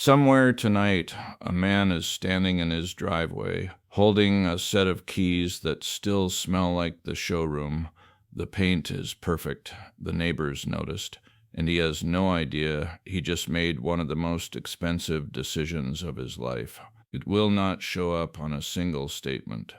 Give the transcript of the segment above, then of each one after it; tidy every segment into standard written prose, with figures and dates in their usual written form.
Somewhere tonight, a man is standing in his driveway, holding a set of keys that still smell like the showroom. The paint is perfect, the neighbors noticed, and he has no idea he just made one of the most expensive decisions of his life. It will not show up on a single statement.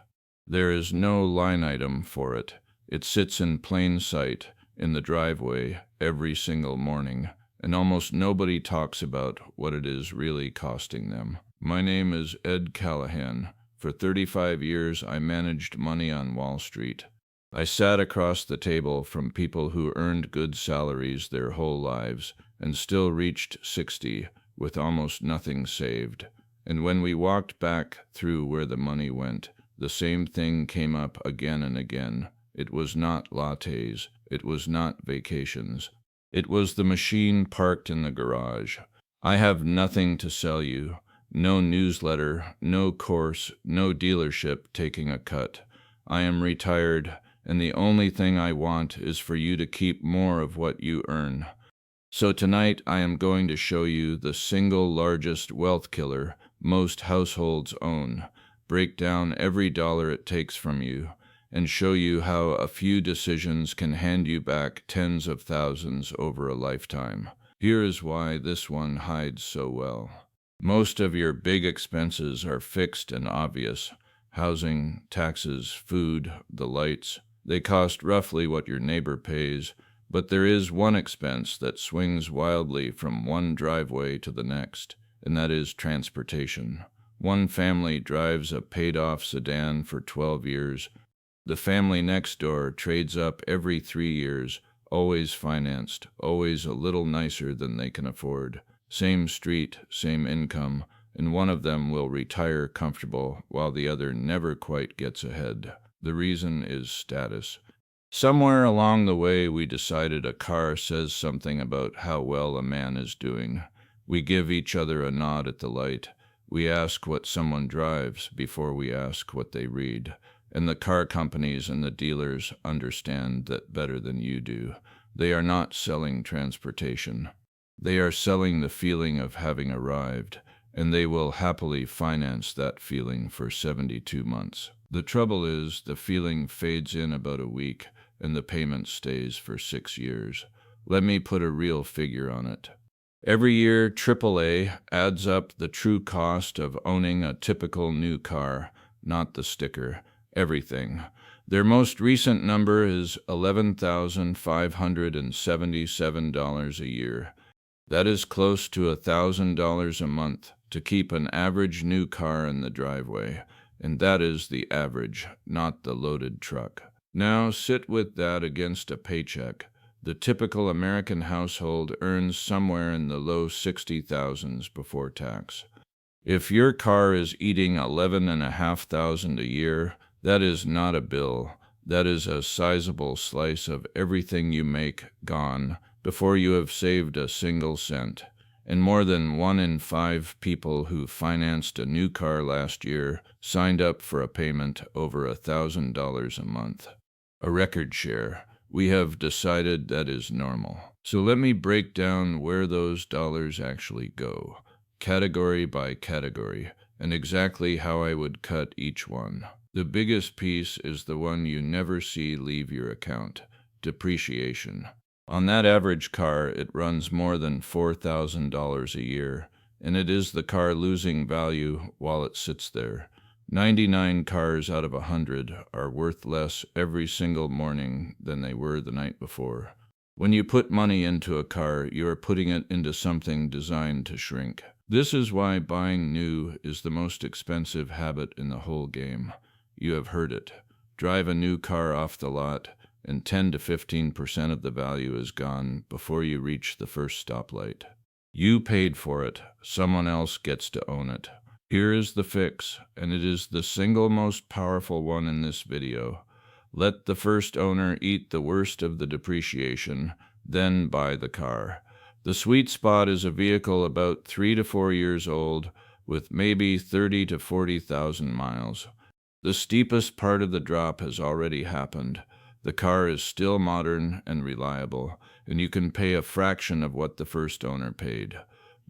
There is no line item for it. It sits in plain sight in the driveway every single morning, and almost nobody talks about what it is really costing them. My name is Ed Callahan. For 35 years, I managed money on Wall Street. I sat across the table from people who earned good salaries their whole lives and still reached 60 with almost nothing saved. And when we walked back through where the money went, the same thing came up again and again. It was not lattes. It was not vacations. It was the machine parked in the garage. I have nothing to sell you. No newsletter, no course, no dealership taking a cut. I am retired, and the only thing I want is for you to keep more of what you earn. So tonight I am going to show you the single largest wealth killer most households own, break down every dollar it takes from you, and show you how a few decisions can hand you back tens of thousands over a lifetime. Here is why this one hides so well. Most of your big expenses are fixed and obvious. Housing, taxes, food, the lights. They cost roughly what your neighbor pays, but there is one expense that swings wildly from one driveway to the next, and that is transportation. One family drives a paid-off sedan for 12 years. The family next door trades up every 3 years, always financed, always a little nicer than they can afford. Same street, same income, and one of them will retire comfortable while the other never quite gets ahead. The reason is status. Somewhere along the way, we decided a car says something about how well a man is doing. We give each other a nod at the light. We ask what someone drives before we ask what they read. And the car companies and the dealers understand that better than you do. They are not selling transportation. They are selling the feeling of having arrived, and they will happily finance that feeling for 72 months. The trouble is, the feeling fades in about a week, and the payment stays for 6 years. Let me put a real figure on it. Every year, AAA adds up the true cost of owning a typical new car, not the sticker. Everything. Their most recent number is $11,577 a year. That is close to $1,000 a month to keep an average new car in the driveway, and that is the average, not the loaded truck. Now sit with that against a paycheck. The typical American household earns somewhere in the low 60,000s before tax. If your car is eating $11,500 a year, that is not a bill. That is a sizable slice of everything you make gone before you have saved a single cent. And more than 1 in 5 people who financed a new car last year signed up for a payment over $1,000 a month. A record share. We have decided that is normal. So let me break down where those dollars actually go, category by category, and exactly how I would cut each one. The biggest piece is the one you never see leave your account, depreciation. On that average car, it runs more than $4,000 a year, and it is the car losing value while it sits there. 99 cars out of 100 are worth less every single morning than they were the night before. When you put money into a car, you are putting it into something designed to shrink. This is why buying new is the most expensive habit in the whole game. You have heard it. Drive a new car off the lot, and 10 to 15% of the value is gone before you reach the first stoplight. You paid for it. Someone else gets to own it. Here is the fix, and it is the single most powerful one in this video. Let the first owner eat the worst of the depreciation, then buy the car. The sweet spot is a vehicle about 3 to 4 years old with maybe 30 to 40,000 miles. The steepest part of the drop has already happened. The car is still modern and reliable, and you can pay a fraction of what the first owner paid.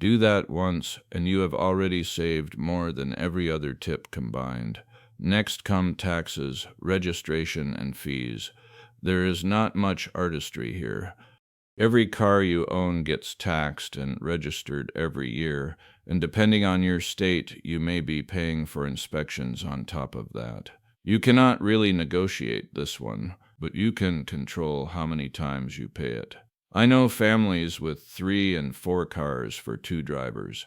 Do that once, and you have already saved more than every other tip combined. Next come taxes, registration, and fees. There is not much artistry here. Every car you own gets taxed and registered every year, and depending on your state, you may be paying for inspections on top of that. You cannot really negotiate this one, but you can control how many times you pay it. I know families with 3 and 4 cars for 2 drivers.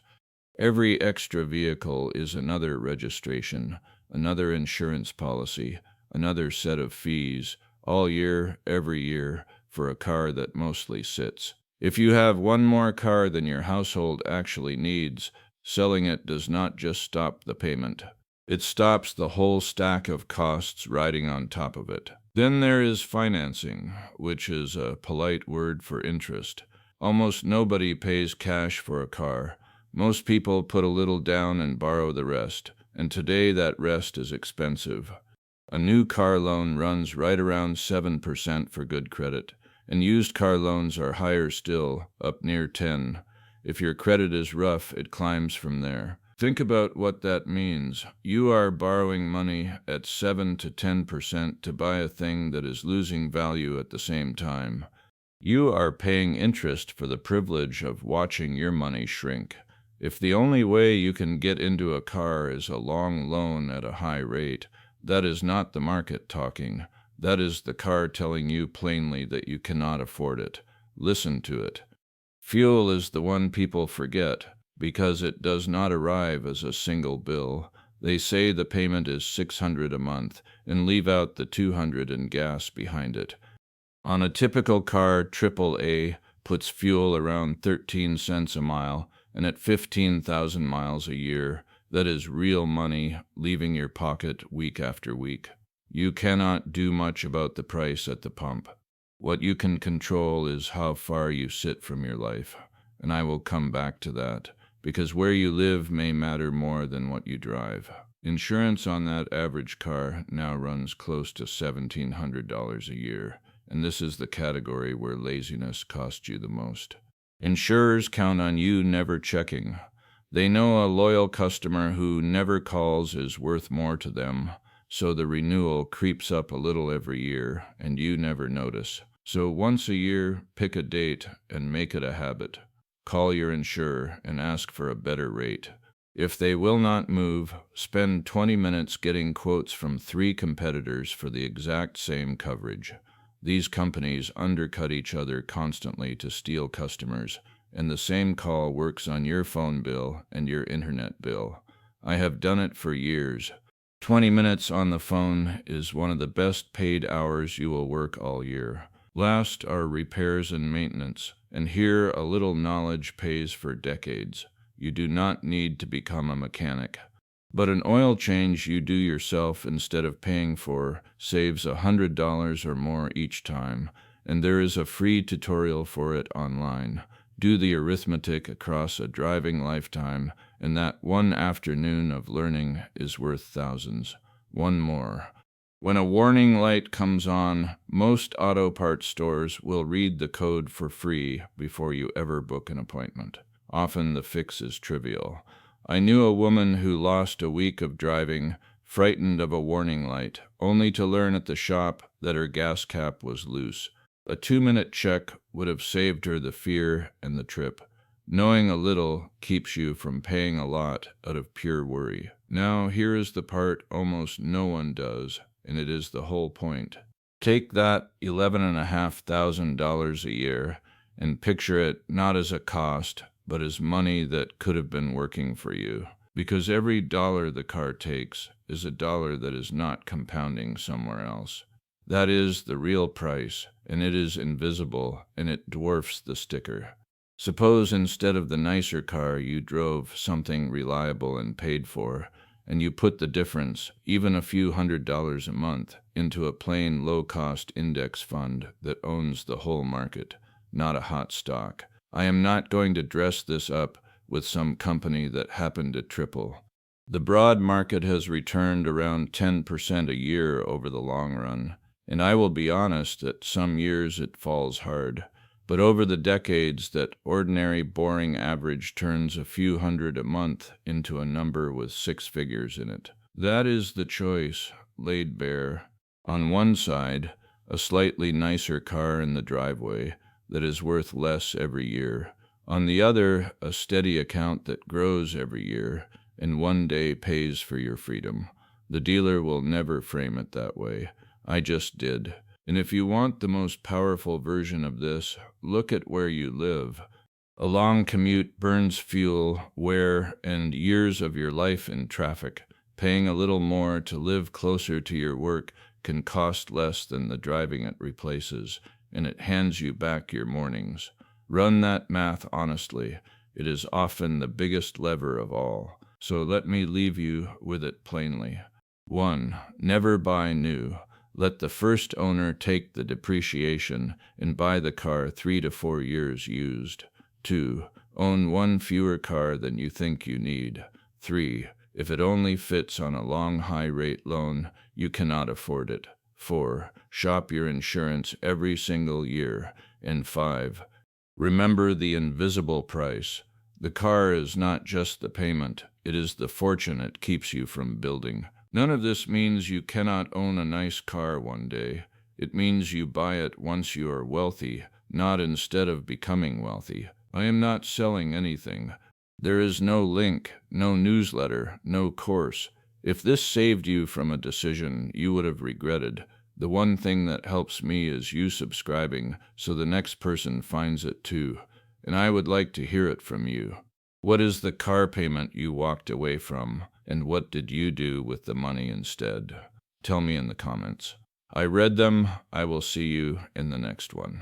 Every extra vehicle is another registration, another insurance policy, another set of fees, all year, every year, for a car that mostly sits. If you have one more car than your household actually needs, selling it does not just stop the payment. It stops the whole stack of costs riding on top of it. Then there is financing, which is a polite word for interest. Almost nobody pays cash for a car. Most people put a little down and borrow the rest, and today that rest is expensive. A new car loan runs right around 7% for good credit, and used car loans are higher still, up near 10. If your credit is rough, it climbs from there. Think about what that means. You are borrowing money at 7 to 10% to buy a thing that is losing value at the same time. You are paying interest for the privilege of watching your money shrink. If the only way you can get into a car is a long loan at a high rate, that is not the market talking. That is the car telling you plainly that you cannot afford it. Listen to it. Fuel is the one people forget, because it does not arrive as a single bill. They say the payment is $600 a month and leave out the $200 in gas behind it. On a typical car, AAA puts fuel around 13 cents a mile, and at 15,000 miles a year, that is real money leaving your pocket week after week. You cannot do much about the price at the pump. What you can control is how far you sit from your life, and I will come back to that, because where you live may matter more than what you drive. Insurance on that average car now runs close to $1,700 a year, and this is the category where laziness costs you the most. Insurers count on you never checking. They know a loyal customer who never calls is worth more to them, so the renewal creeps up a little every year, and you never notice. So once a year, pick a date and make it a habit. Call your insurer and ask for a better rate. If they will not move, spend 20 minutes getting quotes from 3 competitors for the exact same coverage. These companies undercut each other constantly to steal customers, and the same call works on your phone bill and your internet bill. I have done it for years. 20 minutes on the phone is one of the best paid hours you will work all year. Last are repairs and maintenance, and here a little knowledge pays for decades. You do not need to become a mechanic. But an oil change you do yourself instead of paying for saves $100 or more each time, and there is a free tutorial for it online. Do the arithmetic across a driving lifetime, and that one afternoon of learning is worth thousands. One more. When a warning light comes on, most auto parts stores will read the code for free before you ever book an appointment. Often the fix is trivial. I knew a woman who lost a week of driving, frightened of a warning light, only to learn at the shop that her gas cap was loose. A 2-minute check would have saved her the fear and the trip. Knowing a little keeps you from paying a lot out of pure worry. Now, here is the part almost no one does, and it is the whole point. Take that $11,500 a year and picture it not as a cost, but as money that could have been working for you. Because every dollar the car takes is a dollar that is not compounding somewhere else. That is the real price, and it is invisible, and it dwarfs the sticker. Suppose instead of the nicer car you drove something reliable and paid for, and you put the difference, even a few $100s a month, into a plain low-cost index fund that owns the whole market, not a hot stock. I am not going to dress this up with some company that happened to triple. The broad market has returned around 10% a year over the long run, and I will be honest that some years it falls hard. But over the decades, that ordinary, boring average turns a few hundred a month into a number with six figures in it. That is the choice laid bare. On one side, a slightly nicer car in the driveway that is worth less every year. On the other, a steady account that grows every year and one day pays for your freedom. The dealer will never frame it that way. I just did. And if you want the most powerful version of this, look at where you live. A long commute burns fuel, wear, and years of your life in traffic. Paying a little more to live closer to your work can cost less than the driving it replaces, and it hands you back your mornings. Run that math honestly. It is often the biggest lever of all. So let me leave you with it plainly. 1. Never buy new. Let the first owner take the depreciation and buy the car 3 to 4 years used. 2. Own one fewer car than you think you need. 3. If it only fits on a long high-rate loan, you cannot afford it. 4. Shop your insurance every single year. And 5. Remember the invisible price. The car is not just the payment, it is the fortune it keeps you from building. None of this means you cannot own a nice car one day. It means you buy it once you are wealthy, not instead of becoming wealthy. I am not selling anything. There is no link, no newsletter, no course. If this saved you from a decision you would have regretted, the one thing that helps me is you subscribing so the next person finds it too. And I would like to hear it from you. What is the car payment you walked away from, and what did you do with the money instead? Tell me in the comments. I read them. I will see you in the next one.